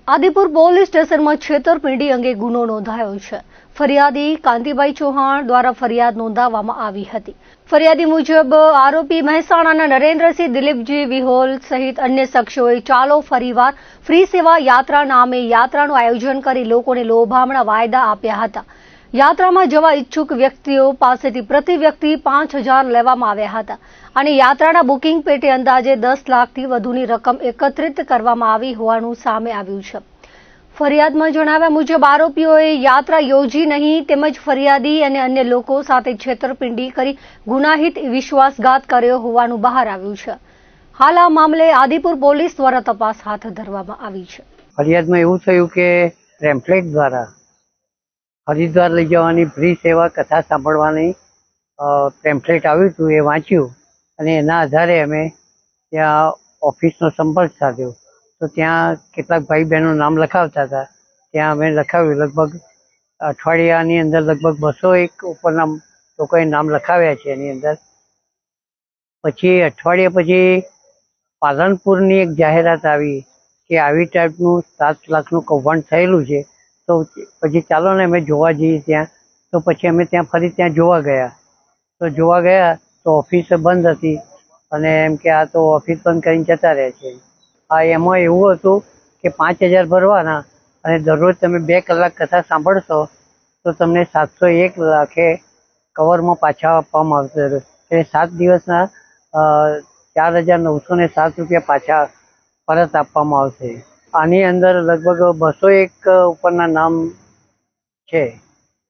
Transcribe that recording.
Adipur police સ્ટેશનમાં છેતરપિંડી અંગે ગુનો નોંધાયો છે। ફરિયાદી કાંતિભાઈ ચૌહાણ દ્વારા ફરિયાદ નોંધાવવામાં આવી હતી। ફરિયાદી મુજબ આરોપી મહેસાણાના નરેન્દ્રસિંહ દિલીપજી વિહોલ સહિત અન્ય શખ્સોએ ચાલો ફરીવાર ફ્રી સેવા યાત્રા નામે યાત્રાનું આયોજન કરી લોકોને લોભામણા વાયદા આપ્યા હતા। યાત્રામાં જવા ઈચ્છુક વ્યક્તિઓ પાસેથી પ્રતિ વ્યક્તિ 5,000 લેવામાં આવ્યા હતા અને યાત્રાના બુકિંગ પેટે અંદાજે 10 લાખથી વધુની રકમ એકત્રિત કરવામાં આવી હોવાનું સામે આવ્યું છે। ફરિયાદમાં જણાવ્યા મુજબ આરોપીઓએ યાત્રા યોજી નહીં તેમજ ફરિયાદી અને અન્ય લોકો સાથે છેતરપિંડી કરી ગુનાહિત વિશ્વાસઘાત કર્યો હોવાનું બહાર આવ્યું છે। હાલ આ મામલે આદિપુર પોલીસ દ્વારા તપાસ હાથ ધરવામાં આવી છે। ફરિયાદમાં એવું થયું કે પેમ્ફલેટ દ્વારા હરિદ્વાર લઈ જવાની ફ્રી સેવા કથા સાંભળવાની પેમ્ફલેટ આવ્યું હતું, એ વાંચ્યું અને એના આધારે અમે ત્યાં ઓફિસનો સંપર્ક સાધ્યો તો ત્યાં કેટલાક ભાઈ બહેનો નામ લખાવતા હતા। ત્યાં અમે લખાવ્યું, લગભગ અઠવાડિયાની અંદર લગભગ 201 ઉપરના લોકોએ નામ લખાવ્યા છે એની અંદર। પછી અઠવાડિયા પછી પાલનપુરની એક જાહેરાત આવી કે આવી ટાઈપનું 7 લાખનું કૌભાંડ થયેલું છે, તો પછી ચાલો ને અમે જોવા જઈએ ત્યાં। તો પછી અમે ફરી ત્યાં જોવા ગયા તો ઓફિસ બંધ હતી અને એમ કે આ તો ઓફિસ બંધ કરીને જતા રહે છે। એમાં એવું હતું કે 5,000 ભરવાના અને દરરોજ તમે 2 કલાક કથા સાંભળશો તો તમને 701 લાખે કવરમાં પાછા આપવામાં આવશે। એટલે 7 દિવસના 4,907 રૂપિયા પાછા પરત આપવામાં આવશે। આની અંદર લગભગ 201 ઉપરના નામ છે।